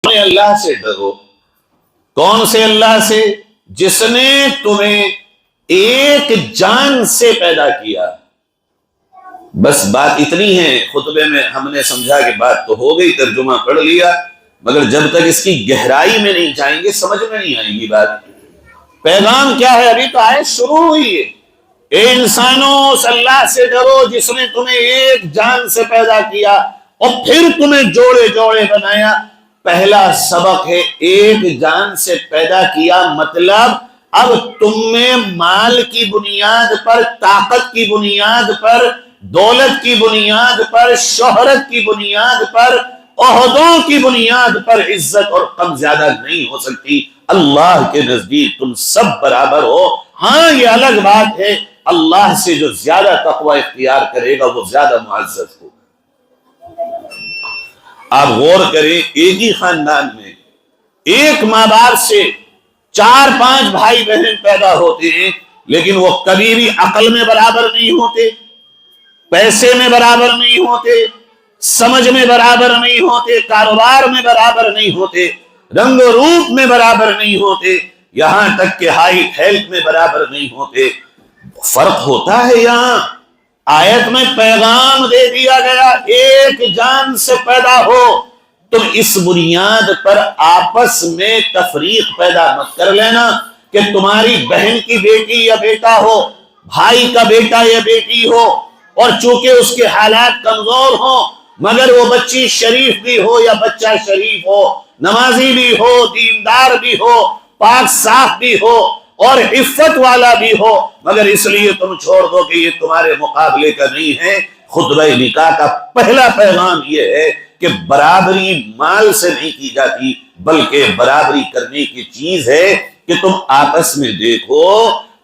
اللہ سے ڈرو. کون سے اللہ سے؟ جس نے تمہیں ایک جان سے پیدا کیا. بس بات اتنی ہے. خطبے میں ہم نے سمجھا کہ بات تو ہو گئی، ترجمہ پڑھ لیا، مگر جب تک اس کی گہرائی میں نہیں جائیں گے سمجھ میں نہیں آئے گی بات. پیغام کیا ہے؟ ابھی تو آیت شروع ہوئی ہے. اے انسانوں، اس اللہ سے ڈرو جس نے تمہیں ایک جان سے پیدا کیا اور پھر تمہیں جوڑے جوڑے بنایا. پہلا سبق ہے ایک جان سے پیدا کیا، مطلب اب تم میں مال کی بنیاد پر، طاقت کی بنیاد پر، دولت کی بنیاد پر، شہرت کی بنیاد پر، عہدوں کی بنیاد پر عزت اور کم زیادہ نہیں ہو سکتی. اللہ کے نزدیک تم سب برابر ہو. ہاں یہ الگ بات ہے اللہ سے جو زیادہ تقوی اختیار کرے گا وہ زیادہ معزز ہو. آپ غور کریں، ایک ہی خاندان میں ایک ماں باپ سے 4-5 بھائی بہن پیدا ہوتے ہیں، لیکن وہ کبھی بھی عقل میں برابر نہیں ہوتے، پیسے میں برابر نہیں ہوتے، سمجھ میں برابر نہیں ہوتے، کاروبار میں برابر نہیں ہوتے، رنگ و روپ میں برابر نہیں ہوتے، یہاں تک کہ ہائٹ ہیلتھ میں برابر نہیں ہوتے. فرق ہوتا ہے. یہاں آیت میں پیغام دے دیا گیا ایک جان سے پیدا ہو. تم اس بنیاد پر آپس میں تفریق پیدا مت کر لینا کہ تمہاری بہن کی بیٹی یا بیٹا ہو، بھائی کا بیٹا یا بیٹی ہو، اور چونکہ اس کے حالات کمزور ہوں مگر وہ بچی شریف بھی ہو یا بچہ شریف ہو، نمازی بھی ہو، دیندار بھی ہو، پاک صاف بھی ہو اور عفت والا بھی ہو، مگر اس لیے تم چھوڑ دو کہ یہ تمہارے مقابلے کا نہیں ہے. خطبہ نکاح کا پہلا پیغام یہ ہے کہ برابری مال سے نہیں کی جاتی، بلکہ برابری کرنے کی چیز ہے کہ تم آپس میں دیکھو.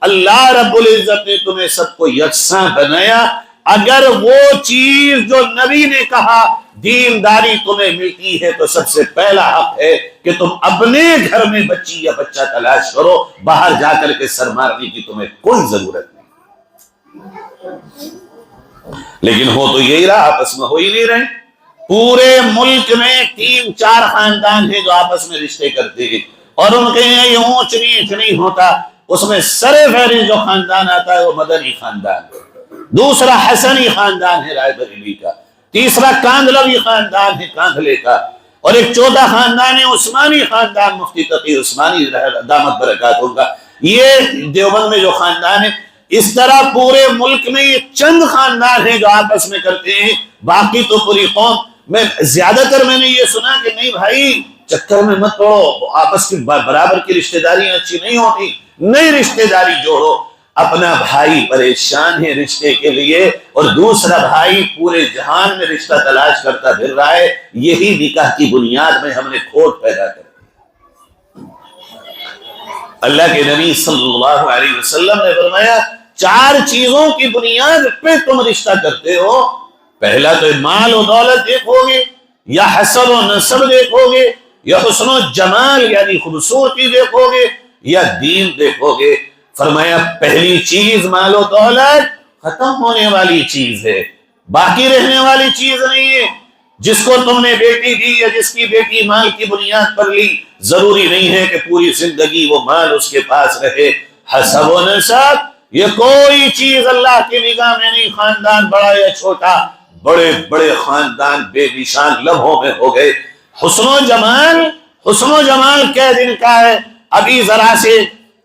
اللہ رب العزت نے تمہیں سب کو یکساں بنایا. اگر وہ چیز جو نبی نے کہا دینداری تمہیں ملتی ہے تو سب سے پہلا حق ہے کہ تم اپنے گھر میں بچی یا بچہ تلاش کرو. باہر جا کر کے سر مارنے کی تمہیں کوئی ضرورت نہیں. لیکن ہو تو یہی رہا، آپس میں ہو ہی نہیں رہے. پورے ملک میں 3-4 خاندان ہیں جو آپس میں رشتے کرتے ہیں اور ان کے یہاں یہ اونچ نیچ نہیں ہوتا. اس میں سر فہرست جو خاندان آتا ہے وہ مدنی خاندان ہے، دوسرا حسنی خاندان ہے رائے بریلی کا، تیسرا کاندھلوی خاندان ہے کاندھلے کا، اور ایک چوتھا خاندان ہے عثمانی خاندان، مفتی تقی عثمانی دامت برکاتہ کا. یہ دیوبند میں جو خاندان ہے. اس طرح پورے ملک میں یہ چند خاندان ہیں جو آپس میں کرتے ہیں، باقی تو پوری قوم میں زیادہ تر میں نے یہ سنا کہ نہیں بھائی چکر میں مت پڑو، آپس کی برابر کی رشتہ داری اچھی نہیں ہوتی، نئی رشتہ داری جوڑو. اپنا بھائی پریشان ہے رشتے کے لیے اور دوسرا بھائی پورے جہان میں رشتہ تلاش کرتا پھر رہا ہے. یہی نکاح کی بنیاد میں ہم نے کھوٹ پیدا کر. اللہ کے نبی صلی اللہ علیہ وسلم نے فرمایا 4 چیزوں کی بنیاد پہ تم رشتہ کرتے ہو. پہلا تو مال و دولت دیکھو گے، یا حسب و نسب دیکھو گے، یا حسن و جمال یعنی خوبصورتی دیکھو گے، یا دین دیکھو گے. فرمایا پہلی چیز مال و دولت ختم ہونے والی چیز ہے، باقی رہنے والی چیز نہیں ہے. جس کو تم نے بیٹی دی یا جس کی بیٹی مال کی بنیاد پر لی، ضروری نہیں ہے کہ پوری زندگی وہ مال اس کے پاس رہے. حسب و نسب یہ کوئی چیز اللہ کی نگاہ میں نہیں. خاندان بڑا یا چھوٹا، بڑے بڑے خاندان بے نشان لمحوں میں ہو گئے. حسن و جمال کیا دن کا ہے؟ ابھی ذرا سے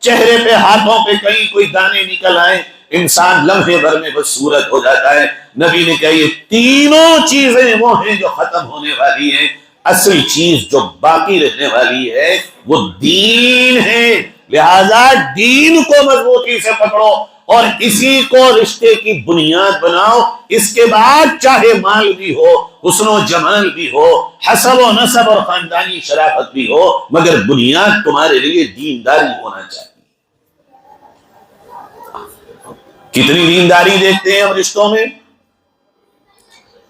چہرے پہ ہاتھوں پہ کہیں کوئی دانے نکل آئے انسان لمحے بھر میں بدصورت ہو جاتا ہے. نبی نے کہا یہ تینوں چیزیں وہ ہیں جو ختم ہونے والی ہیں. اصل چیز جو باقی رہنے والی ہے وہ دین ہے. لہذا دین کو مضبوطی سے پکڑو اور اسی کو رشتے کی بنیاد بناؤ. اس کے بعد چاہے مال بھی ہو، حسن و جمال بھی ہو، حسب و نسب اور خاندانی شرافت بھی ہو، مگر بنیاد تمہارے لیے دینداری ہونا چاہیے. کتنی دینداری دیکھتے ہیں ہم رشتوں میں.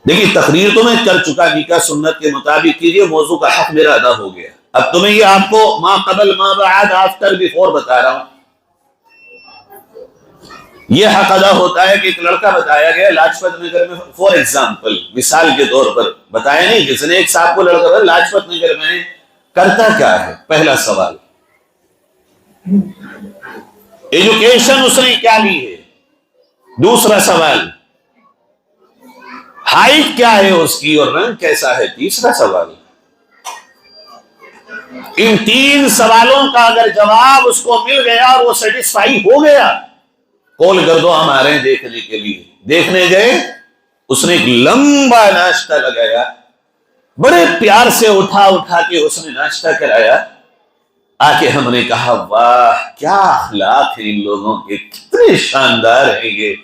دیکھیے تقریر تو میں کر چکا، نکاح سنت کے مطابق کیجئے، موضوع کا حق میرا ادا ہو گیا. اب تمہیں یہ آپ کو ما قبل ما بعد آفٹر بیفور بتا رہا ہوں. یہ حق ادا ہوتا ہے کہ ایک لڑکا بتایا گیا لاجپت نگر میں، فور ایگزامپل مثال کے طور پر بتایا نہیں، کسی نے ایک صاحب کو لڑکا لاجپت نگر میں کرتا کیا ہے؟ پہلا سوال، ایجوکیشن اس نے کیا لی ہے؟ دوسرا سوال، ہائٹ کیا ہے اس کی اور رنگ کیسا ہے؟ تیسرا سوال۔ ان تین سوالوں کا اگر جواب اس کو مل گیا اور وہ سیٹسفائی ہو گیا، کال کر دو ہم آ رہے ہیں دیکھنے کے لیے۔ دیکھنے گئے، اس نے ایک لمبا ناشتہ لگایا، بڑے پیار سے اٹھا کے اس نے ناشتہ کرایا۔ آ کے ہم نے کہا واہ کیا اخلاق ہیں ان لوگوں کے، کتنے شاندار ہیں یہ،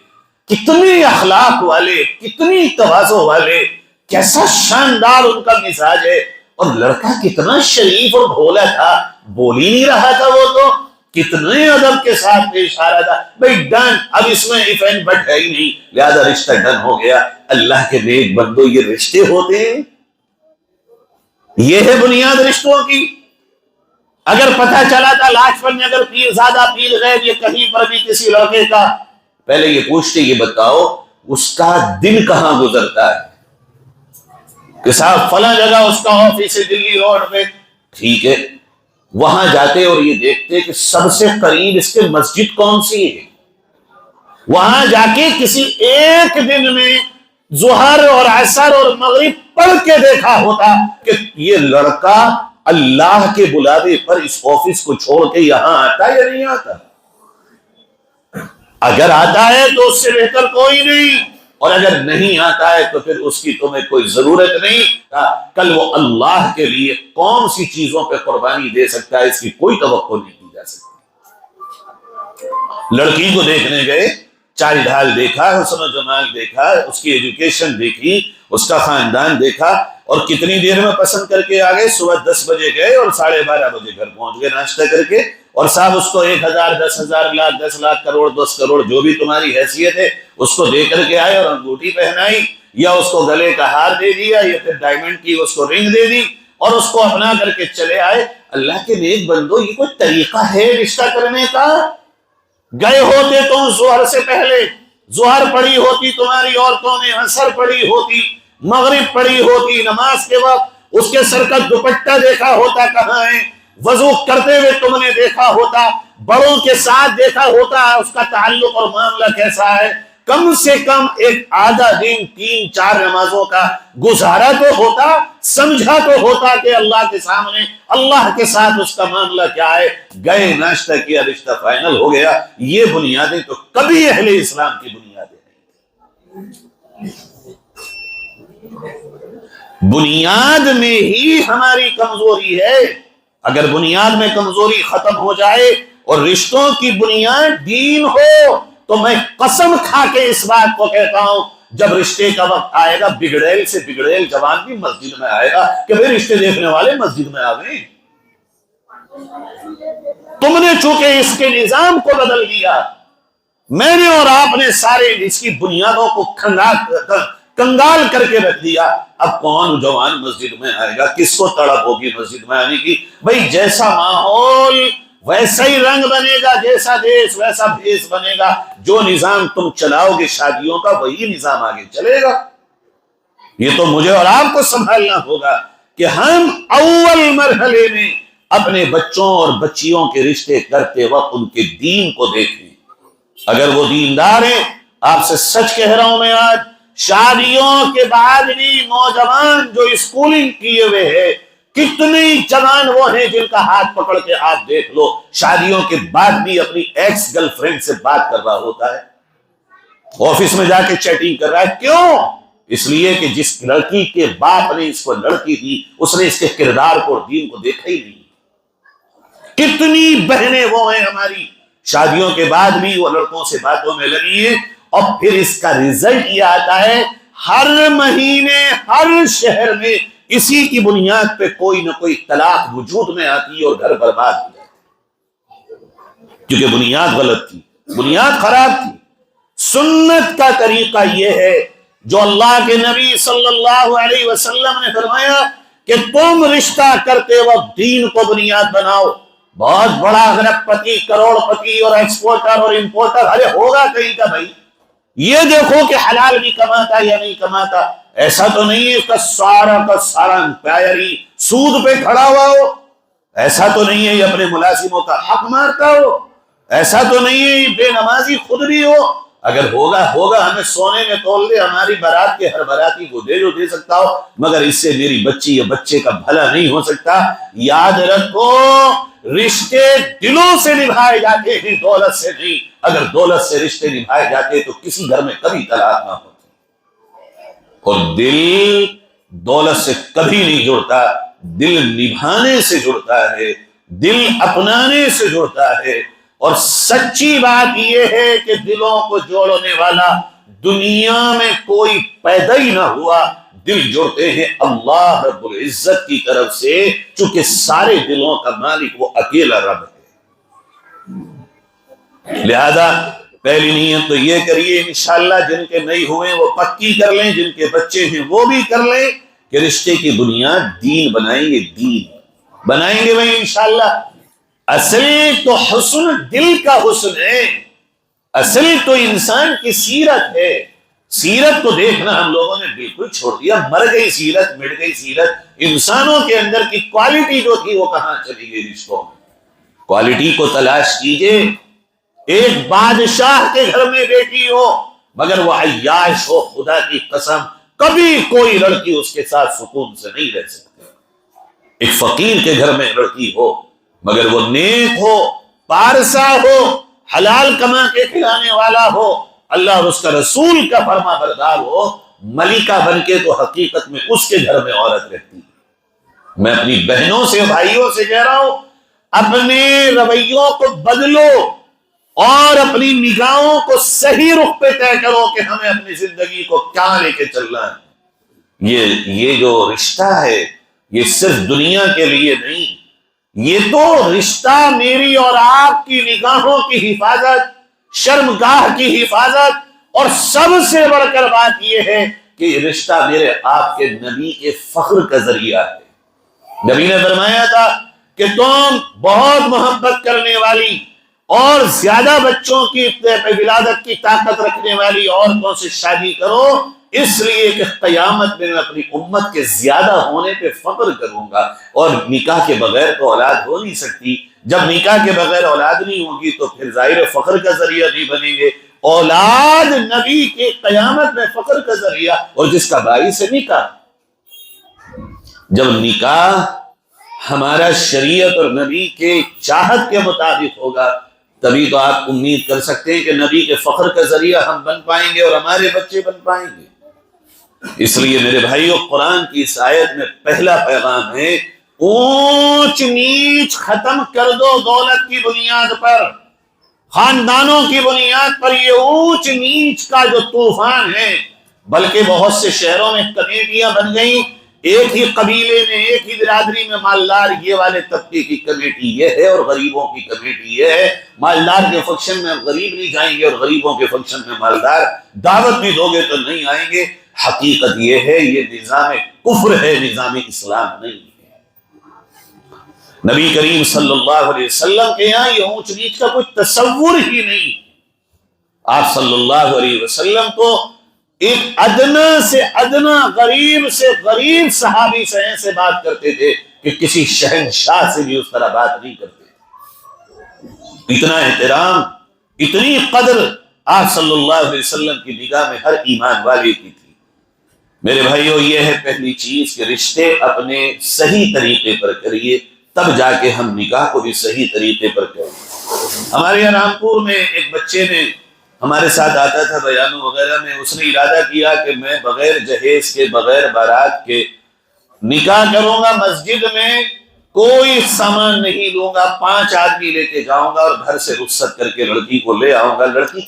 کتنے اخلاق والے، کتنی تواضع والے، کیسا شاندار ان کا مزاج ہے۔ اور لڑکا کتنا شریف اور بھولا تھا، بول ہی نہیں رہا تھا، وہ تو کتنے ادب کے ساتھ پیش آ رہا تھا۔ بھائی ڈن، اب اس میں اف اینڈ بٹ ہے ہی نہیں، لہذا رشتہ ڈن ہو گیا۔ اللہ کے نیک بندو، یہ رشتے ہوتے ہیں، یہ ہے بنیاد رشتوں کی۔ اگر پتہ چلا تھا لاجپت نگر پیر زیادہ پیر گئے یہ کہیں پر بھی کسی لڑکے کا، پہلے یہ پوچھتے، یہ بتاؤ اس کا دن کہاں گزرتا ہے کہ صاحب فلاں جگہ اس کا آفس ہے دلی روڈ پہ، ٹھیک ہے، وہاں جاتے اور یہ دیکھتے کہ سب سے قریب اس کے مسجد کون سی ہے، وہاں جا کے کسی ایک دن میں ظہر اور عصر اور مغرب پڑھ کے دیکھا ہوتا کہ یہ لڑکا اللہ کے بلاوے پر اس آفس کو چھوڑ کے یہاں آتا یا نہیں آتا۔ اگر آتا ہے تو اس سے بہتر کوئی نہیں، اور اگر نہیں آتا ہے تو پھر اس کی تمہیں کوئی ضرورت نہیں۔ کل وہ اللہ کے لیے کون سی چیزوں پہ قربانی دے سکتا ہے، اس کی کوئی توقع نہیں کی جا سکتی۔ لڑکی کو دیکھنے گئے، چال ڈھال دیکھا، حسن و جمال دیکھا، اس کی ایجوکیشن دیکھی، اس کا خاندان دیکھا، اور کتنی دیر میں پسند کر کے آگئے۔ صبح 10 بجے گئے اور 12:30 بجے گھر پہنچ گئے ناشتہ کر کے، اور صاحب اس کو 1,000 10,000 لاکھ 10 لاکھ کروڑ 10 کروڑ جو بھی تمہاری حیثیت ہے اس کو دے کر کے آئے، اور انگوٹھی پہنائی، یا اس کو گلے کا ہار دے دیا، یا پھر ڈائمنڈ کی اس کو رنگ دے دی، اور اس کو اپنا کر کے چلے آئے۔ اللہ کے نیک بندو، یہ کوئی طریقہ ہے رشتہ کرنے کا؟ گئے ہوتے تم ظہر سے پہلے، ظہر پڑھی ہوتی تمہاری عورتوں نے، عصر پڑھی ہوتی، مغرب پڑھی ہوتی، نماز کے وقت اس کے سر کا دوپٹہ دیکھا ہوتا کہاں ہے، وضو کرتے ہوئے تم نے دیکھا ہوتا، بڑوں کے ساتھ دیکھا ہوتا اس کا تعلق اور معاملہ کیسا ہے، کم سے کم ایک آدھا دن 3-4 نمازوں کا گزارا تو ہوتا، سمجھا تو ہوتا کہ اللہ کے سامنے اللہ کے ساتھ اس کا معاملہ کیا ہے۔ گئے، ناشتہ کیا، رشتہ فائنل ہو گیا۔ یہ بنیادیں تو کبھی اہل اسلام کی بنیادیں نہیں۔ بنیاد میں ہی ہماری کمزوری ہے۔ اگر بنیاد میں کمزوری ختم ہو جائے اور رشتوں کی بنیاد دین ہو، تو میں قسم کھا کے اس بات کو کہتا ہوں، جب رشتے کا وقت آئے گا بگڑیل سے بگڑیل جوان بھی مسجد میں آئے گا کہ بھئی رشتے دیکھنے والے مسجد میں آ گئے۔ تم نے چونکہ اس کے نظام کو بدل دیا، میں نے اور آپ نے سارے اس کی بنیادوں کو کنگال کر کے رکھ دیا۔ اب کون جوان مسجد میں آئے گا؟ کس کو تڑپ ہوگی مسجد میں آنے کی؟ بھئی جیسا ماحول ویسا ہی رنگ بنے گا، جیسا دیش ویسا بھیس بنے گا۔ جو نظام تم چلاؤ گے شادیوں کا، وہی نظام آگے چلے گا۔ یہ تو مجھے اور آپ کو سنبھالنا ہوگا کہ ہم اول مرحلے میں اپنے بچوں اور بچیوں کے رشتے کرتے وقت ان کے دین کو دیکھیں۔ اگر وہ دیندار ہیں، آپ سے سچ کہہ رہا ہوں میں آج، شادیوں کے بعد بھی نوجوان جو اسکولنگ کیے ہوئے ہیں، کتنے جوان وہ ہیں جن کا ہاتھ پکڑ کے آپ دیکھ لو شادیوں کے بعد بھی اپنی ایکس گرل فرینڈ سے بات کر رہا ہوتا ہے، آفس میں جا کے چیٹنگ کر رہا ہے۔ کیوں؟ اس لیے کہ جس لڑکی کے باپ نے اس کو لڑکی دی، اس نے اس کے کردار کو اور دین کو دیکھا ہی نہیں۔ کتنی بہنیں وہ ہیں ہماری، شادیوں کے بعد بھی وہ لڑکوں سے باتوں میں لگی ہیں، اور پھر اس کا رزلٹ یہ آتا ہے ہر مہینے ہر شہر میں اسی کی بنیاد پہ کوئی نہ کوئی طلاق وجود میں آتی ہے اور گھر برباد ہو جاتا ہے، کیونکہ بنیاد غلط تھی، بنیاد خراب تھی۔ سنت کا طریقہ یہ ہے جو اللہ کے نبی صلی اللہ علیہ وسلم نے فرمایا کہ تم رشتہ کرتے وقت دین کو بنیاد بناؤ۔ بہت بڑا ارب پتی، کروڑ پتی اور ایکسپورٹر اور امپورٹر ارے ہوگا کہیں کا بھائی، یہ دیکھو کہ حلال بھی کماتا یا نہیں کماتا، ایسا تو نہیں ہے اس کا سارا امپائر ہی سود پہ کھڑا ہوا ہو۔ ایسا تو نہیں ہے یہ اپنے ملازموں کا حق مارتا ہو، ایسا تو نہیں ہے یہ بے نمازی خود بھی ہو، اگر ہوگا ہمیں سونے میں تول دے، ہماری بارات کے ہر باراتی کو دے جو دے سکتا ہو، مگر اس سے میری بچی یا بچے کا بھلا نہیں ہو سکتا۔ یاد رکھو رشتے دلوں سے نبھائے جاتے ہیں، دولت سے نہیں۔ اگر دولت سے رشتے نبھائے جاتے تو کسی گھر میں کبھی طلاق نہ ہوتی، اور دل دولت سے کبھی نہیں جڑتا، دل نبھانے سے جڑتا ہے، دل اپنانے سے جڑتا ہے۔ اور سچی بات یہ ہے کہ دلوں کو جوڑنے والا دنیا میں کوئی پیدا ہی نہ ہوا، دل جوڑتے ہیں اللہ رب العزت کی طرف سے، چونکہ سارے دلوں کا مالک وہ اکیلا رب ہے۔ لہذا پہلی نیت تو یہ کریے انشاءاللہ، جن کے نہیں ہوئے وہ پکی کر لیں، جن کے بچے ہیں وہ بھی کر لیں، کہ رشتے کی بنیاد دین بنائیں گے، دین بنائیں گے بھائی انشاءاللہ۔ اصل تو حسن دل کا حسن ہے، اصل تو انسان کی سیرت ہے۔ سیرت کو دیکھنا ہم لوگوں نے بالکل چھوڑ دیا، مر گئی سیرت، مٹ گئی سیرت۔ انسانوں کے اندر کی کوالٹی جو تھی وہ کہاں چلی گئی رشتوں میں؟ کوالٹی کو تلاش کیجئے۔ ایک بادشاہ کے گھر میں بیٹی ہو مگر وہ عیاش ہو، خدا کی قسم کبھی کوئی لڑکی اس کے ساتھ سکون سے نہیں رہ سکتی۔ ایک فقیر کے گھر میں لڑکی ہو مگر وہ نیک ہو، پارسا ہو، حلال کما کے کھلانے والا ہو، اللہ اور اس کا رسول کا فرما بردار ہو، ملکہ بن کے تو حقیقت میں اس کے گھر میں عورت رہتی ہے۔ میں اپنی بہنوں سے بھائیوں سے کہہ رہا ہوں، اپنے رویوں کو بدلو اور اپنی نگاہوں کو صحیح رخ پہ طے کرو کہ ہمیں اپنی زندگی کو کیا لے کے چلنا ہے۔ یہ جو رشتہ ہے یہ صرف دنیا کے لیے نہیں، یہ تو رشتہ میری اور آپ کی نگاہوں کی حفاظت، شرمگاہ کی حفاظت، اور سب سے بڑھ کر بات یہ ہے کہ یہ رشتہ میرے آپ کے نبی کے فخر کا ذریعہ ہے۔ نبی نے فرمایا تھا کہ تم بہت محبت کرنے والی اور زیادہ بچوں کی ولادت کی طاقت رکھنے والی عورتوں سے شادی کرو، اس لیے کہ قیامت میں اپنی امت کے زیادہ ہونے پہ فخر کروں گا۔ اور نکاح کے بغیر تو اولاد ہو نہیں سکتی، جب نکاح کے بغیر اولاد نہیں ہوگی تو پھر ظاہر فخر کا ذریعہ نہیں بنیں گے۔ اولاد نبی کے قیامت میں فخر کا ذریعہ، اور جس کا باعث ہے نکاح۔ جب نکاح ہمارا شریعت اور نبی کے چاہت کے مطابق ہوگا تبھی تو آپ امید کر سکتے ہیں کہ نبی کے فخر کا ذریعہ ہم بن پائیں گے اور ہمارے بچے بن پائیں گے۔ اس لیے میرے بھائیوں، قرآن کی اس آیت میں پہلا پیغام ہے، اونچ نیچ ختم کر دو دولت کی بنیاد پر، خاندانوں کی بنیاد پر یہ اونچ نیچ کا جو طوفان ہے۔ بلکہ بہت سے شہروں میں کمیٹیاں بن گئیں، ایک ہی قبیلے میں، ایک ہی برادری میں مالدار یہ والے طبقے کی کمیٹی یہ ہے اور غریبوں کی کمیٹی یہ ہے۔ مالدار کے فنکشن میں غریب نہیں جائیں گے اور غریبوں کے فنکشن میں مالدار، دعوت بھی دو گے تو نہیں آئیں گے۔ حقیقت یہ ہے یہ نظام کفر ہے، نظام اسلام نہیں ہے۔ نبی کریم صلی اللہ علیہ وسلم کے یہاں یہ اونچ نیچ کا کوئی تصور ہی نہیں۔ آپ صلی اللہ علیہ وسلم کو ایک ادنا سے ادنا، غریب سے غریب صحابی سے بات کرتے تھے کہ کسی شہنشاہ سے بھی اس طرح بات نہیں کرتے۔ اتنا احترام، اتنی قدر آپ صلی اللہ علیہ وسلم کی نگاہ میں ہر ایمان والے کی تھی۔ میرے بھائیو، یہ ہے پہلی چیز کہ رشتے اپنے صحیح طریقے پر کریے، تب جا کے ہم نکاح کو بھی صحیح طریقے پر کریں۔ ہمارے یہاں رامپور میں ایک بچے نے ہمارے ساتھ آتا تھا بیانوں وغیرہ میں، اس نے ارادہ کیا کہ میں بغیر جہیز کے، بغیر بارات کے نکاح کروں گا، مسجد میں کوئی سامان نہیں لوں گا، 5 آدمی لے کے جاؤں گا اور گھر سے رخصت کر کے لڑکی کو لے آؤں گا۔ لڑکے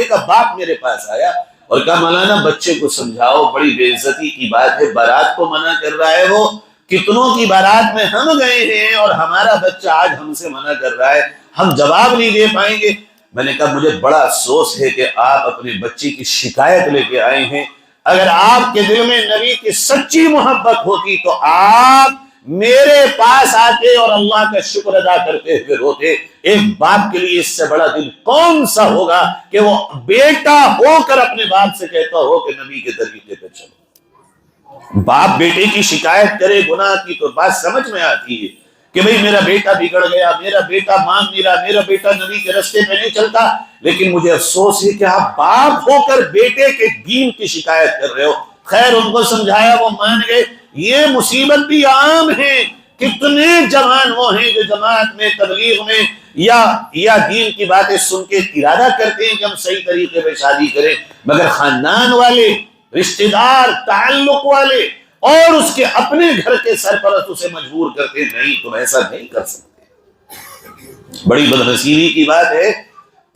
کا باپ میرے پاس آیا اور کہا مولانا بچے کو سمجھاؤ، بڑی بے عزتی کی بات ہے، بارات کو منع کر رہا ہے وہ، کتنوں کی بارات میں ہم گئے ہیں اور ہمارا بچہ آج ہم سے منع کر رہا ہے، ہم جواب نہیں دے پائیں گے۔ میں نے کہا مجھے بڑا افسوس ہے کہ آپ اپنے بچے کی شکایت لے کے آئے ہیں، اگر آپ کے دل میں نبی کی سچی محبت ہوتی تو آپ میرے پاس آتے اور اللہ کا شکر ادا کرتے ہوئے روتے۔ ایک باپ کے لیے اس سے بڑا دل کون سا ہوگا کہ وہ بیٹا ہو کر اپنے باپ سے کہتا ہو کہ نبی کے طریقے پہ چلو۔ باپ بیٹے کی شکایت کرے گناہ کی تو بات سمجھ میں آتی ہے کہ بھئی میرا بیٹا بگڑ گیا، میرا بیٹا مان نہیں رہا، میرا بیٹا نبی کے راستے پہ نہیں چلتا، لیکن مجھے افسوس ہے کہ آپ باپ ہو کر بیٹے کے دین کی شکایت کر رہے ہو۔ خیر ان کو سمجھایا، وہ مان گئے۔ یہ مصیبت بھی عام ہے، کتنے جوان وہ ہیں جو جماعت میں، تبلیغ میں یا دین کی باتیں سن کے ارادہ کرتے ہیں کہ ہم صحیح طریقے پہ شادی کریں، مگر خاندان والے، رشتہ دار، تعلق والے اور اس کے اپنے گھر کے سرپرست اسے مجبور کرتے نہیں، تم ایسا نہیں کر سکتے۔ بڑی بدنصیبی کی بات ہے۔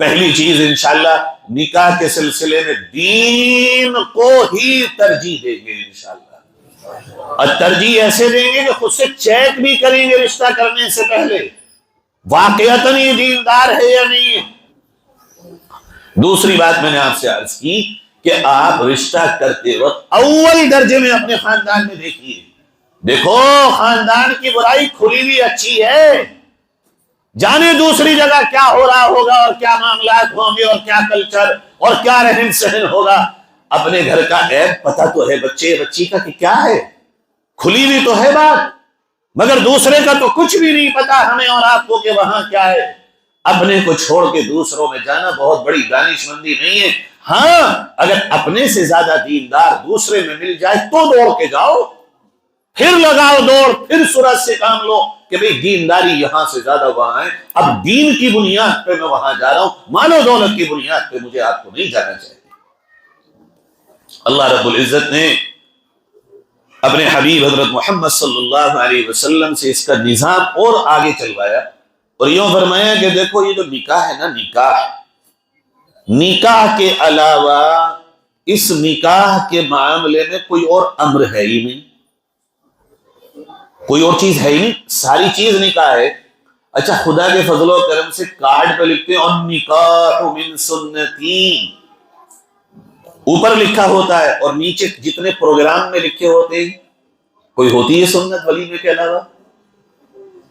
پہلی چیز انشاءاللہ نکاح کے سلسلے میں دین کو ہی ترجیح دیں گے انشاءاللہ، اور ترجیح ایسے دیں گے کہ خود سے چیک بھی کریں گے رشتہ کرنے سے پہلے واقعتاً یہ دیندار ہے یا نہیں ہے۔ دوسری بات میں نے آپ سے عرض کی کہ آپ رشتہ کرتے وقت اول درجے میں اپنے خاندان میں دیکھیے، دیکھو خاندان کی برائی کھلی ہوئی اچھی ہے، جانے دوسری جگہ کیا ہو رہا ہوگا اور کیا معاملات ہوں گے اور کیا کلچر اور کیا رہن سہن ہوگا، اپنے گھر کا عیب پتہ تو ہے بچے بچی کا کہ کیا ہے، کھلی ہوئی تو ہے بات، مگر دوسرے کا تو کچھ بھی نہیں پتا ہمیں اور آپ کو کہ وہاں کیا ہے۔ اپنے کو چھوڑ کے دوسروں میں جانا بہت بڑی دانش مندی نہیں ہے۔ ہاں اگر اپنے سے زیادہ دیندار دوسرے میں مل جائے تو دوڑ کے جاؤ، پھر لگاؤ دوڑ، پھر سورج سے کام لو کہ بھئی دینداری یہاں سے زیادہ وہاں ہے، اب دین کی بنیاد پہ میں وہاں جا رہا ہوں، مال و دولت کی بنیاد پہ مجھے آپ کو نہیں جانا چاہیے۔ اللہ رب العزت نے اپنے حبیب حضرت محمد صلی اللہ علیہ وسلم سے اس کا نظام اور آگے چلوایا اور یوں فرمایا کہ دیکھو یہ جو نکاح ہے نا، نکاح کے علاوہ اس نکاح کے معاملے میں کوئی اور امر ہے ہی نہیں، کوئی اور چیز ہے ہی نہیں، ساری چیز نکاح ہے۔ اچھا خدا کے فضل و کرم سے کارڈ پہ لکھتے ہیں اور نکاح من سنتی، اوپر لکھا ہوتا ہے اور نیچے جتنے پروگرام میں لکھے ہوتے ہیں کوئی ہوتی ہے سنت ولیمے کے علاوہ؟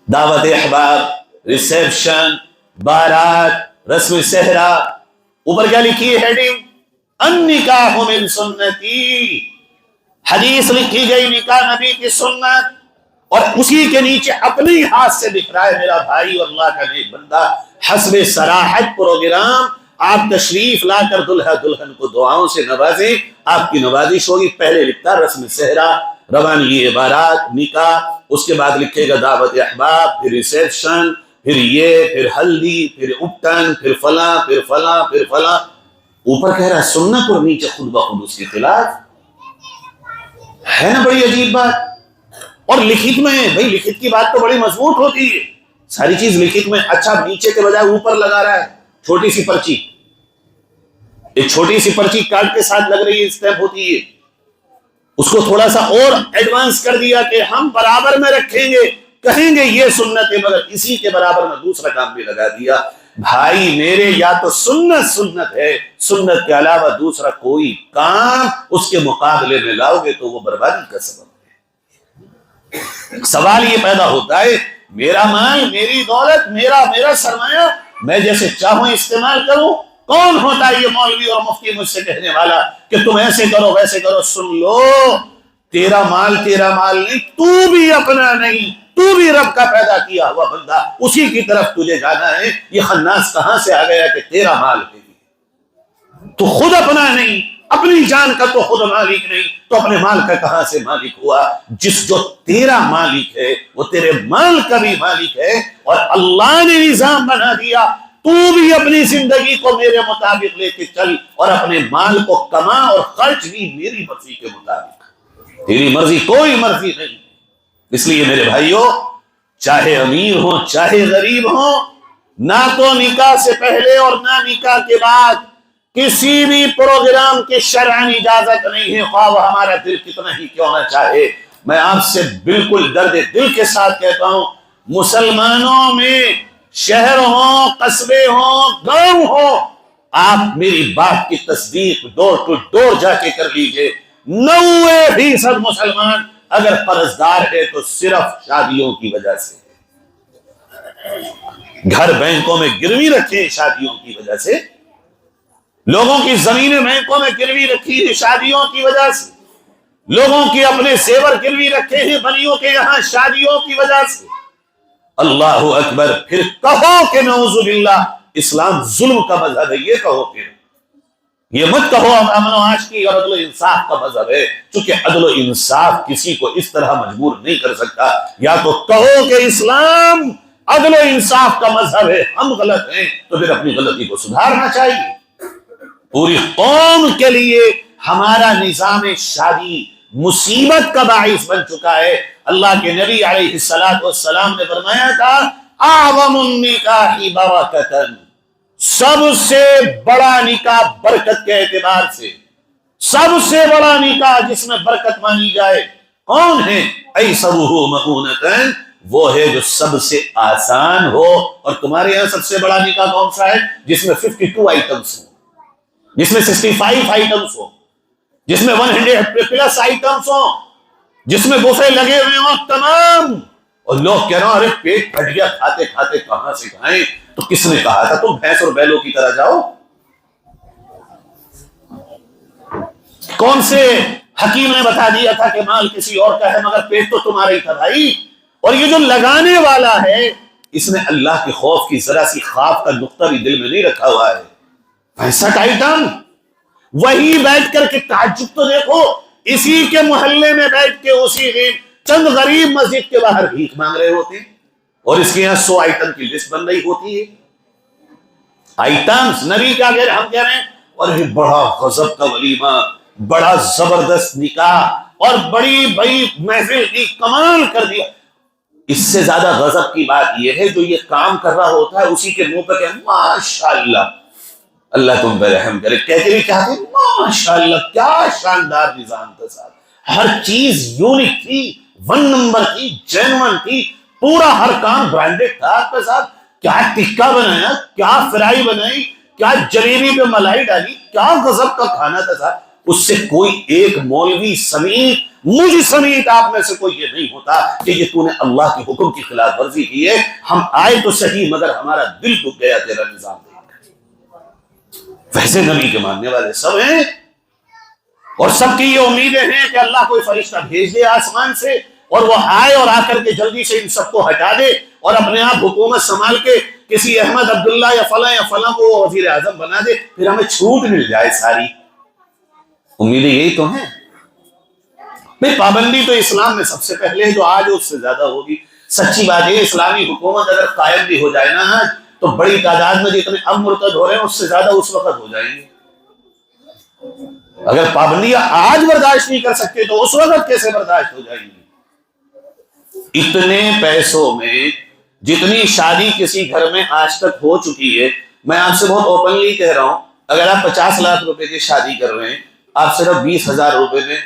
دعوت احباب، ریسیپشن، بارات، رسم صحرا، اوپر کیا لکھی ہے ہیڈنگ؟ النکاح من سنتی، حدیث لکھی گئی نکاح نبی کی سنت، اور اسی کے نیچے اپنے ہاتھ سے لکھ رہا ہے میرا بھائی اور اللہ کا نیک بندہ حسب صراحت پروگرام، آپ تشریف لا کر دلہا دلہن کو دعاؤں سے نوازیں، آپ کی نوازش ہوگی۔ پہلے لکھتا رسم صحرا، روانگی بارات، نکاح، اس کے بعد لکھے گا دعوت احباب، پھر ریسیپشن، پھر یہ، پھر ہلدی، پھر اپٹن، پھر فلاں، پھر فلاں، پھر فلاں، اوپر کہہ رہا سنت اور نیچے خود بخود اس کے خلاف ہے نا؟ بڑی عجیب بات۔ اور لکھت میں، بھئی لکھت کی بات تو بڑی مضبوط ہوتی ہے، ساری چیز لکھت میں، اچھا نیچے کے بجائے اوپر لگا رہا ہے چھوٹی سی پرچی، ایک چھوٹی سی پرچی کارڈ کے ساتھ لگ رہی ہے، اسٹیمپ ہوتی ہے، اس کو تھوڑا سا اور ایڈوانس کر دیا کہ ہم برابر میں رکھیں گے، کہیں گے یہ سنت ہے مگر اسی کے برابر میں دوسرا کام بھی لگا دیا۔ بھائی میرے، یا تو سنت سنت ہے، سنت کے علاوہ دوسرا کوئی کام اس کے مقابلے میں لاؤ گے تو وہ بربادی کا سبب ہے۔ سوال یہ پیدا ہوتا ہے میرا مال، میری دولت، میرا سرمایہ میں جیسے چاہوں استعمال کروں، کون ہوتا ہے یہ مولوی اور مفتی مجھ سے کہنے والا کہ تم ایسے کرو ویسے کرو؟ سن لو، تیرا مال نہیں، تو بھی اپنا نہیں، تو بھی رب کا پیدا کیا ہوا بندہ، اسی کی طرف تجھے جانا ہے۔ یہ خناس کہاں سے آ گیا کہ تیرا مال ہے؟ تو خود اپنا نہیں، اپنی جان کا تو خود مالک نہیں، تو اپنے مال کا کہاں سے مالک ہوا؟ جو تیرا مالک ہے وہ تیرے مال کا بھی مالک ہے، اور اللہ نے نظام بنا دیا تو بھی اپنی زندگی کو میرے مطابق لے کے چل، اور اپنے مال کو کما اور خرچ بھی میری مرضی کے مطابق، تیری مرضی کوئی مرضی نہیں۔ اس لیے میرے بھائیوں، چاہے امیر ہوں چاہے غریب ہوں، نہ تو نکاح سے پہلے اور نہ نکاح کے بعد کسی بھی پروگرام کی شرعی اجازت نہیں ہے، خواہ وہ ہمارا دل کتنا ہی کیوں نہ چاہے۔ میں آپ سے بالکل درد دل کے ساتھ کہتا ہوں، مسلمانوں میں شہر ہوں، قصبے ہوں، گاؤں ہوں، آپ میری بات کی تصدیق ڈور ٹو ڈور جا کے کر لیجئے، 90% مسلمان اگر قرضدار ہے تو صرف شادیوں کی وجہ سے، گھر بینکوں میں گروی رکھے شادیوں کی وجہ سے، لوگوں کی زمینیں بینکوں میں گروی رکھی ہے شادیوں کی وجہ سے، لوگوں کی اپنے زیور گروی رکھے ہیں بنیوں کے یہاں شادیوں کی وجہ سے۔ اللہ اکبر. پھر کہو کہ نعوذ باللہ اسلام ظلم کا مذہب ہے، یہ کہو. پھر یہ مت کہو امن و عاشقی اور عدل و انصاف کا مذہب ہے، چونکہ عدل و انصاف کسی کو اس طرح مجبور نہیں کر سکتا. یا تو کہو کہ اسلام عدل و انصاف کا مذہب ہے، ہم غلط ہیں، تو پھر اپنی غلطی کو سدھارنا چاہیے. پوری قوم کے لیے ہمارا نظام شادی مصیبت کا باعث بن چکا ہے. اللہ کے نبی علیہ الصلوۃ والسلام نے فرمایا تھا اعظم النکاح برکۃ، سب سے بڑا نکاح برکت کے اعتبار سے، سب سے بڑا نکاح جس میں برکت مانی جائے کون ہے؟ ایسرہ مؤونۃ، وہ ہے جو سب سے آسان ہو. اور تمہارے یہاں سب سے بڑا نکاح کون سا ہے؟ جس میں 52 آئٹمس ہوں، جس میں 65 آئٹمس ہوں، جس میں 100 پلس آئٹمس ہوں، جس میں بوفے لگے ہوئے ہوں تمام. اور لوگ کہہ رہے ہیں ارے پیٹ پھٹ گیا کھاتے کھاتے کہاں سے کھائیں. تو کس نے کہا تھا تم بھینس اور بیلوں کی طرح جاؤ؟ کون سے حکیم نے بتا دیا تھا کہ مال کسی اور کا ہے مگر پیٹ تو تمہارا ہی تھا بھائی؟ اور یہ جو لگانے والا ہے اس نے اللہ کے خوف کی ذرا سی خواب کا نقطہ بھی دل میں نہیں رکھا ہوا ہے. 65 آئٹم، وہی بیٹھ کر کے تعجب تو دیکھو، اسی کے محلے میں بیٹھ کے اسی چند غریب مسجد کے باہر بھیک مانگ رہے ہوتے ہیں، اور اس کے یہاں 100 آئٹم کی لسٹ بن رہی ہوتی ہے. آئٹمس نبی کا اگر ہم کہہ رہے ہیں اور یہ بڑا غضب کا ولیمہ، بڑا زبردست نکاح اور بڑی بڑی محفل کی کمال کر دیا. اس سے زیادہ غضب کی بات یہ ہے جو یہ کام کر رہا ہوتا ہے اسی کے منہ پہ کہ ماشاءاللہ اللہ تم پہ رحم کرے، کہتے بھی چاہتے ہیں ماشاءاللہ کیا شاندار نظام تھا صاحب، ہر چیز یونک تھی، 1 نمبر تھی، جینون تھی، پورا ہر کام برانڈڈ تھا. آپ کے ساتھ کیا ٹکا بنایا، کیا فرائی بنائی، کیا جلیبی پہ ملائی ڈالی، کیا غضب کا کھانا تھا صاحب. اس سے کوئی ایک مولوی سمیت مجھ سمیت آپ میں سے کوئی یہ نہیں ہوتا کہ یہ تو نے اللہ کے حکم کی خلاف ورزی کی ہے. ہم آئے تو صحیح مگر ہمارا دل دکھ گیا تیرا نظام دیکھ کر. ویسے نبی کے ماننے والے سب ہیں اور سب کی یہ امیدیں ہیں کہ اللہ کوئی فرشتہ بھیج دے آسمان سے اور وہ آئے اور آ کر کے جلدی سے ان سب کو ہٹا دے اور اپنے آپ حکومت سنبھال کے کسی احمد عبداللہ یا فلاں کو وزیر اعظم بنا دے، پھر ہمیں چھوٹ مل جائے ساری. امیدیں یہی تو ہیں. بھئی پابندی تو اسلام میں سب سے پہلے ہے جو آج اس سے زیادہ ہوگی. سچی بات ہے اسلامی حکومت اگر قائم بھی ہو جائے نا تو بڑی تعداد میں جتنے اب مرتد ہو رہے ہیں اس سے زیادہ اس وقت ہو جائیں گے. اگر پابندیاں آج برداشت نہیں کر سکتے تو اس وقت کیسے برداشت ہو جائیں گی؟ اتنے پیسوں میں جتنی شادی کسی گھر میں آج تک ہو چکی ہے، میں آپ سے بہت اوپنلی کہہ رہا ہوں، اگر آپ 50 لاکھ روپے کی شادی کر رہے ہیں آپ صرف 20,000 روپے میں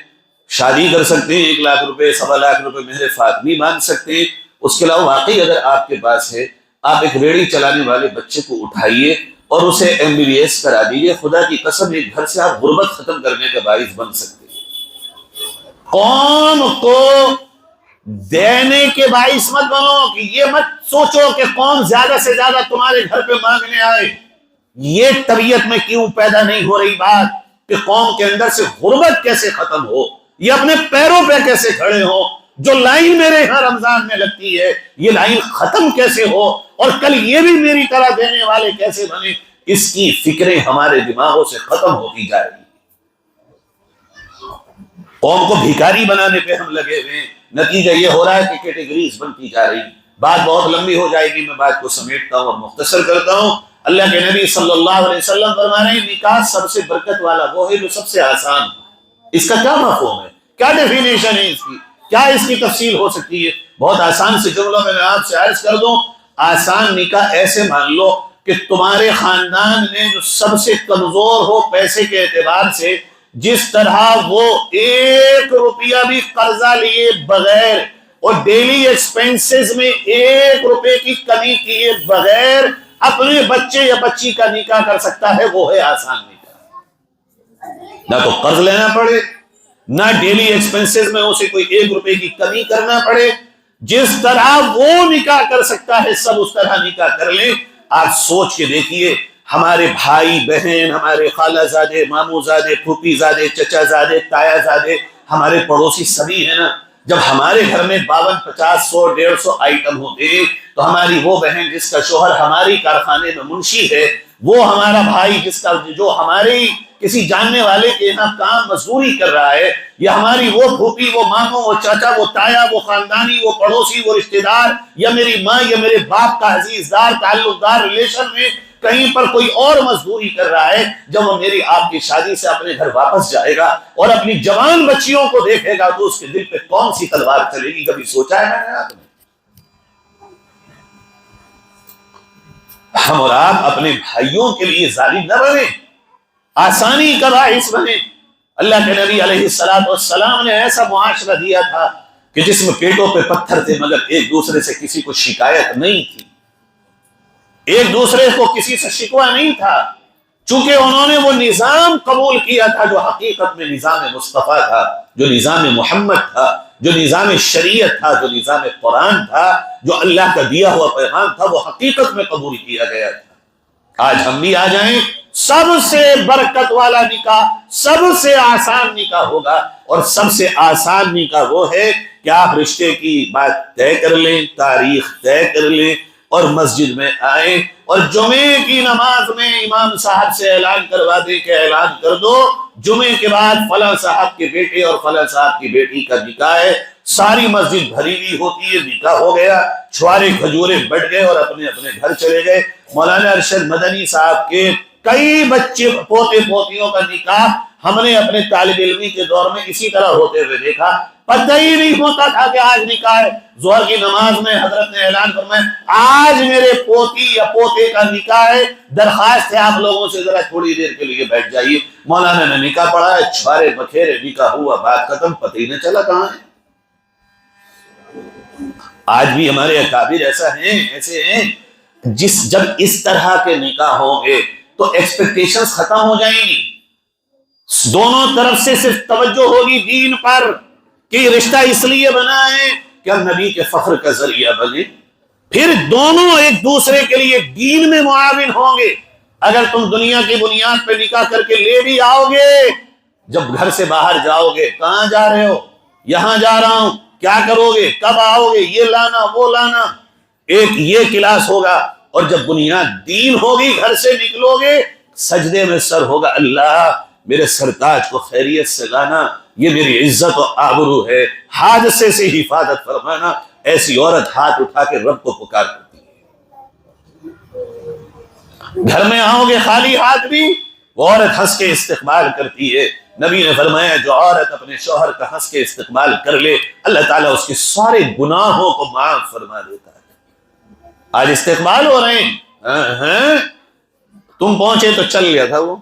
شادی کر سکتے ہیں. 1 لاکھ روپے 1.25 لاکھ روپے مہر فاطمی باندھ سکتے ہیں. اس کے علاوہ واقعی اگر آپ کے پاس ہے آپ ایک ریڑھی چلانے والے بچے کو اٹھائیے اور اسے MBBS کرا دیجیے، خدا کی قسم ایک گھر سے آپ غربت ختم کرنے کا باعث بن سکتے ہیں. قوم کو دینے کے باعث مت بنو کہ یہ مت سوچو کہ قوم زیادہ سے زیادہ تمہارے گھر پہ مانگنے آئے. یہ طبیعت میں کیوں پیدا نہیں ہو رہی بات کہ قوم کے اندر سے غربت کیسے ختم ہو، یہ اپنے پیروں پہ کیسے کھڑے ہو. جو لائن میرے یہاں رمضان میں لگتی ہے یہ لائن ختم کیسے ہو اور کل یہ بھی میری طرح دینے والے کیسے بنے، اس کی فکریں ہمارے دماغوں سے ختم ہوتی جا رہی. قوم کو بھیکاری بنانے پہ ہم لگے ہوئے ہیں. نتیجہ یہ ہو رہا ہے کہ کیٹیگریز بنتی جا رہی. بات بہت لمبی ہو جائے گی، میں بات کو سمیٹتا ہوں اور مختصر کرتا ہوں. اللہ کے نبی صلی اللہ علیہ وسلم فرما رہے ہیں نکاح سب سے برکت والا وہ ہے جو سب سے آسان. اس کا کیا مفہوم ہے، کیا ڈیفینیشن ہے اس کی، کیا اس کی تفصیل ہو سکتی ہے؟ بہت آسان سے جملوں میں آپ سے عرض کر دوں. آسان نکاح ایسے مان لو کہ تمہارے خاندان میں جو سب سے کمزور ہو پیسے کے اعتبار سے، جس طرح وہ 1 روپیہ بھی قرضہ لیے بغیر اور ڈیلی ایکسپینسز میں 1 روپے کی کمی کیے بغیر اپنے بچے یا بچی کا نکاح کر سکتا ہے، وہ ہے آسان نکاح. نہ تو قرض لینا پڑے، نہ ڈیلی ایکسپینسز میں اسے کوئی 1 روپے کی کمی کرنا پڑے. جس طرح وہ نکاح کر سکتا ہے سب اس طرح نکاح کر لیں. آپ سوچ کے دیکھیے ہمارے بھائی بہن، ہمارے خالہ زادے، ماموں زادے، پھوپھی زادے، چچا زادے، تایا زادے، ہمارے پڑوسی سبھی ہیں نا. جب ہمارے گھر میں 52 50 100 150 آئٹم ہوتے تو ہماری وہ بہن جس کا شوہر ہماری کارخانے میں منشی ہے، وہ ہمارا بھائی جو ہمارے کسی جاننے والے کے یہاں کام مزدوری کر رہا ہے، یا ہماری وہ پھوپھی، وہ ماموں، وہ چاچا، وہ تایا، وہ خاندانی، وہ پڑوسی، وہ رشتہ دار، یا میری ماں یا میرے باپ کا عزیز دار، تعلق دار، ریلیشن میں کہیں پر کوئی اور مزدوری کر رہا ہے، جب وہ میری آپ کی شادی سے اپنے گھر واپس جائے گا اور اپنی جوان بچیوں کو دیکھے گا تو اس کے دل پہ کون سی تلوار چلے گی؟ کبھی سوچا ہے میں نے آپ نے؟ ہم اور آپ اپنے بھائیوں کے لیے ظالم نہ بنیں، آسانی کا باعث بنیں۔ اللہ کے نبی علیہ السلام نے ایسا معاشرہ دیا تھا کہ جس میں پیٹوں پہ پتھر تھے مگر ایک دوسرے سے کسی کو شکایت نہیں تھی، ایک دوسرے کو کسی سے شکوہ نہیں تھا، چونکہ انہوں نے وہ نظام قبول کیا تھا جو حقیقت میں نظام مصطفیٰ تھا، جو نظام محمد تھا، جو نظام شریعت تھا، جو نظام قرآن تھا، جو اللہ کا دیا ہوا پیغام تھا، وہ حقیقت میں قبول کیا گیا تھا۔ آج ہم بھی آ جائیں، سب سے برکت والا نکاح، سب سے آسان نکاح ہوگا، اور سب سے آسان نکاح وہ ہے کہ آپ رشتے کی بات طے کر لیں، تاریخ طے کر لیں اور مسجد میں آئیں اور جمعے کی نماز میں امام صاحب سے اعلان کروا دیں کہ اعلان کر دو جمعے کے بعد فلاں صاحب کے بیٹے اور فلاں صاحب کی بیٹی کا نکاح ہے، ساری مسجد بھری ہوئی ہوتی ہے، نکاح ہو گیا، چھوارے کھجورے بٹ گئے اور اپنے اپنے گھر چلے گئے۔ مولانا ارشد مدنی صاحب کے کئی بچے پوتے پوتیوں کا نکاح ہم نے اپنے طالب علمی کے دور میں اسی طرح ہوتے ہوئے دیکھا، پتہ ہی نہیں ہوتا تھا کہ آج نکاح ہے۔ ظہر کی نماز میں حضرت نے اعلان فرمایا آج میرے پوتی یا پوتے کا نکاح ہے، درخواست ہے آپ لوگوں سے ذرا تھوڑی دیر کے لیے بیٹھ جائیے۔ مولانا نے نکاح پڑھا، چھوارے بکھیرے نکاح ہوا، بات ختم، پتہ ہی نہ چلا کہاں ہے۔ آج بھی ہمارے اکابر ایسے ہیں جب اس طرح کے نکاح ہوں گے تو ایکسپیکٹیشنز ختم ہو جائیں گی، دونوں طرف سے صرف توجہ ہوگی دین پر کہ یہ رشتہ اس لیے بنا ہے کہ ہم نبی کے فخر کا ذریعہ بنے، پھر دونوں ایک دوسرے کے لیے دین میں معاون ہوں گے۔ اگر تم دنیا کی بنیاد پہ نکاح کر کے لے بھی آؤ گے، جب گھر سے باہر جاؤ گے کہاں جا رہے ہو؟ یہاں جا رہا ہوں، کیا کرو گے، کب آؤ گے، یہ لانا وہ لانا، ایک یہ کلاس ہوگا۔ اور جب بنیاد دین ہوگی گھر سے نکلو گے سجدے میں سر ہوگا، اللہ میرے سرتاج کو خیریت سے لانا، یہ میری عزت و آبرو ہے، حادثے سے حفاظت فرمانا۔ ایسی عورت ہاتھ اٹھا کے رب کو پکار کرتی ہے۔ گھر میں آؤ گے خالی ہاتھ بھی، وہ عورت ہنس کے استقبال کرتی ہے۔ نبی نے فرمایا جو عورت اپنے شوہر کا ہنس کے استقبال کر لے اللہ تعالیٰ اس کے سارے گناہوں کو معاف فرما دیتا ہے۔ آج استقبال ہو رہے ہیں، تم پہنچے تو چل گیا تھا وہ،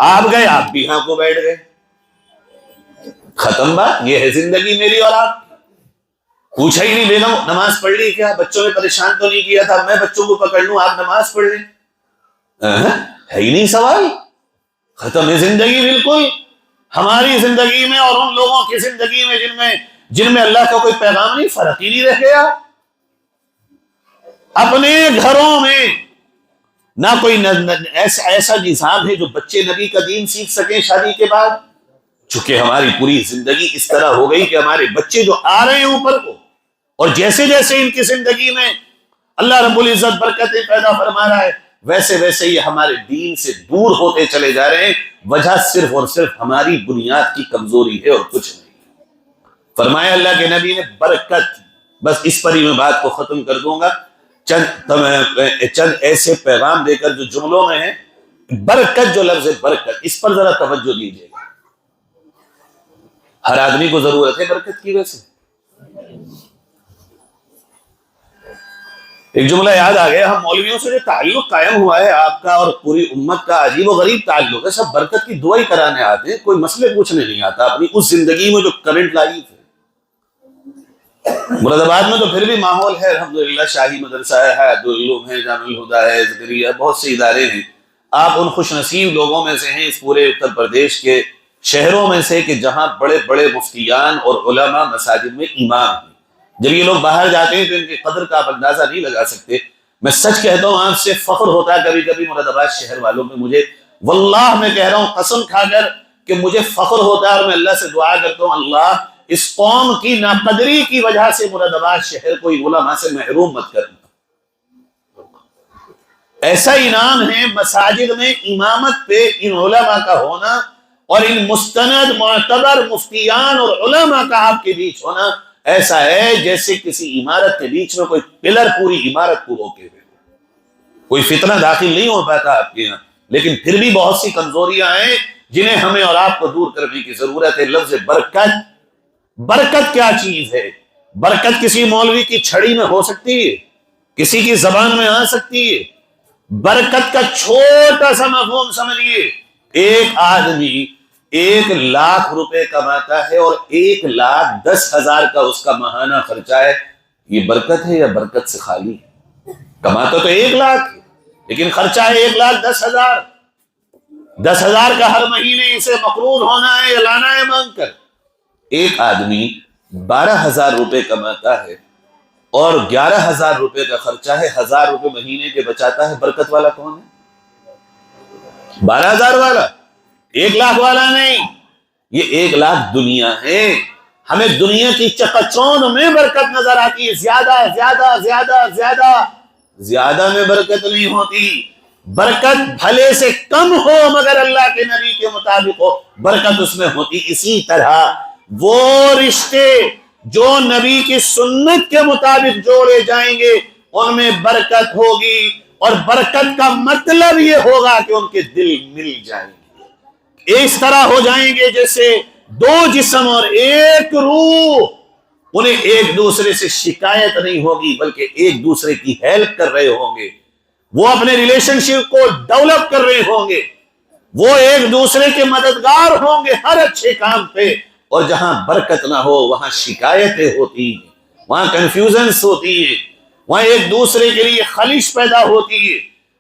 آپ گئے آپ بھی یہاں کو بیٹھ گئے، ختم بات۔ یہ ہے زندگی میری اور آپ کی۔ پوچھا ہی نہیں بیگم نماز پڑھ لی کیا، بچوں نے پریشان تو نہیں کیا تھا، میں بچوں کو پکڑ لوں آپ نماز پڑھ لیں، ہے ہی نہیں سوال، ختم ہے زندگی بالکل۔ ہماری زندگی میں اور ان لوگوں کی زندگی میں جن میں اللہ کا کوئی پیغام نہیں، فرق ہی نہیں رہ گیا۔ اپنے گھروں میں نہ کوئی ایسا نظام ہے جو بچے نبی کا دین سیکھ سکیں شادی کے بعد، چونکہ ہماری پوری زندگی اس طرح ہو گئی کہ ہمارے بچے جو آ رہے ہیں اوپر کو، اور جیسے جیسے ان کی زندگی میں اللہ رب العزت برکتیں پیدا فرما رہا ہے ویسے ویسے یہ ہمارے دین سے دور ہوتے چلے جا رہے ہیں۔ وجہ صرف اور صرف ہماری بنیاد کی کمزوری ہے اور کچھ نہیں۔ فرمایا اللہ کے نبی نے برکت، بس اس پر ہی میں بات کو ختم کر دوں گا، چند ایسے پیغام دے کر جو جملوں میں ہیں۔ برکت، جو لفظ برکت، اس پر ذرا توجہ دیجیے گا۔ ہر آدمی کو ضرورت ہے برکت کی، ویسے ایک جملہ یاد آ گیا، ہم مولویوں سے جو تعلق قائم ہوا ہے آپ کا اور پوری امت کا عجیب و غریب تعلق ہے، سب برکت کی دعائی کرانے آتے ہیں، کوئی مسئلے پوچھنے نہیں آتا اپنی اس زندگی میں جو کرنٹ لائی تھے۔ مراد آباد میں تو پھر بھی ماحول ہے الحمدللہ، شاہی مدرسہ ہے، حیات العلوم ہے، جامع الہدیٰ ہے، زکریا، بہت سے ادارے ہیں۔ آپ ان خوش نصیب لوگوں میں سے ہیں اس پورے اتر پردیش کے شہروں میں سے کہ جہاں بڑے بڑے مفتیان اور علماء مساجد میں امام ہیں۔ جب یہ لوگ باہر جاتے ہیں تو ان کی قدر کا آپ اندازہ نہیں لگا سکتے۔ میں سچ کہتا ہوں، آپ سے فخر ہوتا ہے کبھی کبھی مراد آباد شہر والوں میں، مجھے واللہ میں کہہ رہا ہوں قسم کھا کر کہ مجھے فخر ہوتا ہے اور میں اللہ سے دعا کرتا ہوں اللہ اس قوم کی ناقدری کی وجہ سے مراد آباد شہر کو علماء سے محروم مت کرنا۔ ایسا انعام ہے مساجد میں امامت پہ ان علماء کا ہونا اور ان مستند معتبر مفتیان اور علماء کا آپ کے بیچ ہونا ایسا ہے جیسے کسی عمارت کے بیچ میں کوئی پلر پوری عمارت کو روکے ہوئے، کوئی فتنہ داخل نہیں ہو پاتا آپ کے یہاں۔ لیکن پھر بھی بہت سی کمزوریاں ہیں جنہیں ہمیں اور آپ کو دور کرنے کی ضرورت ہے۔ لفظ برکت، برکت کیا چیز ہے؟ برکت کسی مولوی کی چھڑی میں ہو سکتی ہے، کسی کی زبان میں آ سکتی ہے؟ برکت کا چھوٹا سا مفہوم سمجھیے، ایک آدمی 1,00,000 روپے کماتا ہے اور 1,10,000 کا اس کا ماہانہ خرچہ ہے، یہ برکت ہے یا برکت سے خالی ہے؟ کماتا تو 1,00,000 لیکن خرچہ ہے 1,10,000، 10,000 کا ہر مہینے اسے مقروض ہونا ہے یا لانا ہے مانگ کر۔ ایک آدمی 12,000 روپے کماتا ہے اور 11,000 روپے کا خرچہ ہے، 1,000 روپے مہینے کے بچاتا ہے، برکت والا کون ہے؟ 12,000 والا، 1,00,000 والا نہیں۔ یہ 1,00,000 دنیا ہے، ہمیں دنیا کی چکچون میں برکت نظر آتی ہے، زیادہ زیادہ زیادہ زیادہ زیادہ میں برکت نہیں ہوتی۔ برکت بھلے سے کم ہو مگر اللہ کے نبی کے مطابق ہو، برکت اس میں ہوتی۔ اسی طرح وہ رشتے جو نبی کی سنت کے مطابق جوڑے جائیں گے ان میں برکت ہوگی، اور برکت کا مطلب یہ ہوگا کہ ان کے دل مل جائیں گے، اس طرح ہو جائیں گے جیسے 2 جسم اور 1 روح، انہیں ایک دوسرے سے شکایت نہیں ہوگی بلکہ ایک دوسرے کی ہیلپ کر رہے ہوں گے، وہ اپنے ریلیشن شپ کو ڈیولپ کر رہے ہوں گے، وہ ایک دوسرے کے مددگار ہوں گے ہر اچھے کام پہ۔ اور جہاں برکت نہ ہو وہاں شکایتیں ہوتی ہیں، وہاں کنفیوژنس ہوتی ہے، وہاں ایک دوسرے کے لیے خلش پیدا ہوتی ہے،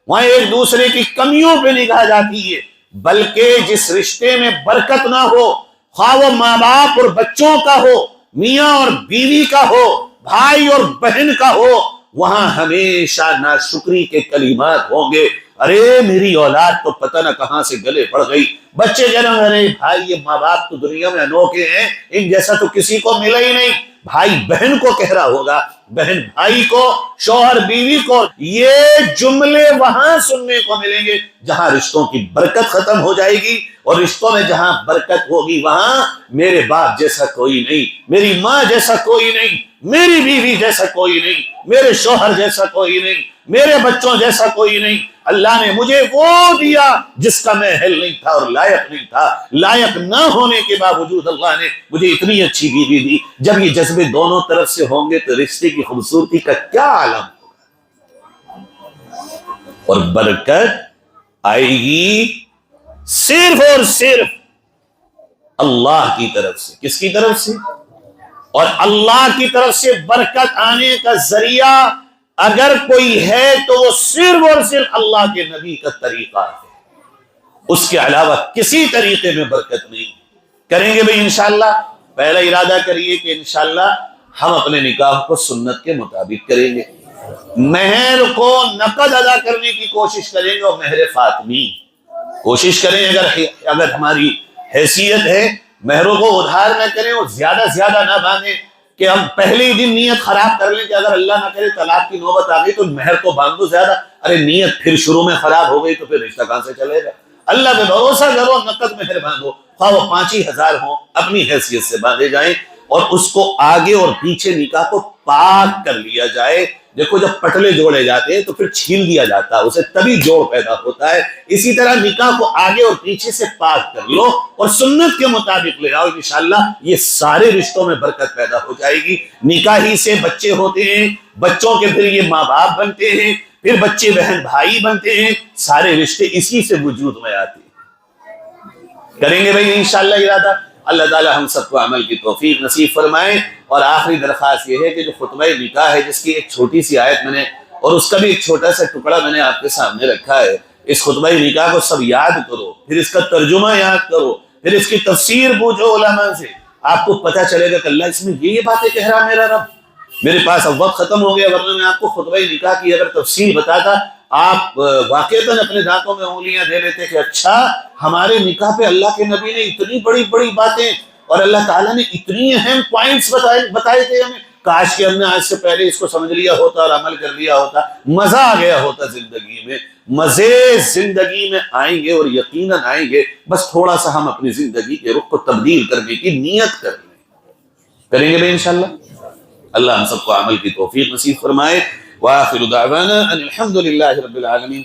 وہاں ایک دوسرے کی کمیوں پہ نگاہ جاتی ہے۔ بلکہ جس رشتے میں برکت نہ ہو، خواہ وہ ماں باپ اور بچوں کا ہو، میاں اور بیوی کا ہو، بھائی اور بہن کا ہو، وہاں ہمیشہ ناشکری کے کلمات ہوں گے۔ ارے میری اولاد تو پتہ نہ کہاں سے گلے پڑ گئی، بچے جنم، ارے بھائی یہ ماں باپ تو دنیا میں انوکھے ہیں، ان جیسا تو کسی کو ملا ہی نہیں۔ بھائی بہن کو کہہ رہا ہوگا، بہن بھائی کو، شوہر بیوی کو، یہ جملے وہاں سننے کو ملیں گے جہاں رشتوں کی برکت ختم ہو جائے گی، اور رشتوں میں جہاں برکت ہوگی وہاں میرے باپ جیسا کوئی نہیں، میری ماں جیسا کوئی نہیں، میری بیوی جیسا کوئی نہیں، میرے شوہر جیسا کوئی نہیں، میرے بچوں جیسا کوئی نہیں۔ اللہ نے مجھے وہ دیا جس کا میں اہل نہیں تھا اور لائق نہیں تھا، لائق نہ ہونے کے باوجود اللہ نے مجھے اتنی اچھی بیوی دی۔ جب یہ جذبے دونوں طرف سے ہوں گے تو رشتے کی خوبصورتی کا کیا عالم ہوگا، اور برکت آئے گی صرف اور صرف اللہ کی طرف سے۔ کس کی طرف سے؟ اور اللہ کی طرف سے برکت آنے کا ذریعہ اگر کوئی ہے تو وہ صرف اور صرف اللہ کے نبی کا طریقہ ہے، اس کے علاوہ کسی طریقے میں برکت نہیں۔ کریں گے بھئی انشاءاللہ، پہلا ارادہ کریے کہ انشاءاللہ ہم اپنے نکاح کو سنت کے مطابق کریں گے، مہر کو نقد ادا کرنے کی کوشش کریں گے، اور مہر فاطمی کوشش کریں، اگر ہماری حیثیت ہے مہروں کو ادھار نہ کریں اور زیادہ زیادہ نہ باندھیں کہ ہم پہلے ہی دن نیت خراب کر لیں کہ اگر اللہ نہ کرے طلاق کی نوبت آ گئی تو مہر کو باندھو زیادہ۔ ارے نیت پھر شروع میں خراب ہو گئی تو پھر رشتہ کہاں سے چلے گا؟ اللہ پہ بھروسہ کرو، نقد مہر باندھو، خواہ وہ 5,000 ہوں، اپنی حیثیت سے باندھے جائیں، اور اس کو آگے اور پیچھے نکاح کو پاک کر لیا جائے۔ دیکھو جب پٹلے جوڑے جاتے ہیں تو پھر چھیل دیا جاتا ہے اسے، تبھی جوڑ پیدا ہوتا ہے۔ اسی طرح نکاح کو آگے اور پیچھے سے پاک کر لو اور سنت کے مطابق لے آؤ، انشاءاللہ یہ سارے رشتوں میں برکت پیدا ہو جائے گی۔ نکاح ہی سے بچے ہوتے ہیں، بچوں کے پھر یہ ماں باپ بنتے ہیں، پھر بچے بہن بھائی بنتے ہیں، سارے رشتے اسی سے وجود میں آتے ہیں۔ کریں گے بھائی انشاءاللہ ارادہ؟ اللہ تعالی ہم سب کو عمل کی توفیق نصیب فرمائے۔ اور آخری درخواست یہ ہے کہ جو خطبہ نکاح ہے جس کی ایک چھوٹی سی آیت میں نے، اور اس کا بھی ایک چھوٹا سا ٹکڑا میں نے آپ کے سامنے رکھا ہے، اس خطبہ نکاح کو سب یاد کرو، پھر اس کا ترجمہ یاد کرو، پھر اس کی تفسیر پوچھو علماء سے، آپ کو پتہ چلے گا کہ اللہ اس میں یہ باتیں کہہ رہا میرا رب۔ میرے پاس اب وقت ختم ہو گیا، ورنہ میں آپ کو خطبہ نکاح کی اگر تفصیل بتاتا آپ واقعتاً اپنے دانتوں میں انگلیاں دے لیتے کہ اچھا ہمارے نکاح پہ اللہ کے نبی نے اتنی بڑی بڑی باتیں اور اللہ تعالیٰ نے اتنی اہم پوائنٹس بتائے تھے ہمیں، کاش کہ ہم نے آج سے پہلے اس کو سمجھ لیا ہوتا اور عمل کر لیا ہوتا، مزہ آ گیا ہوتا زندگی میں۔ مزے زندگی میں آئیں گے اور یقیناً آئیں گے، بس تھوڑا سا ہم اپنی زندگی کے رخ کو تبدیل کرنے کی نیت کر لیں۔ کریں گے بھائی انشاءاللہ؟ اللہ ہم سب کو عمل کی توفیق نصیب فرمائے۔ وآخر دعوانا ان الحمد للہ رب العالمین۔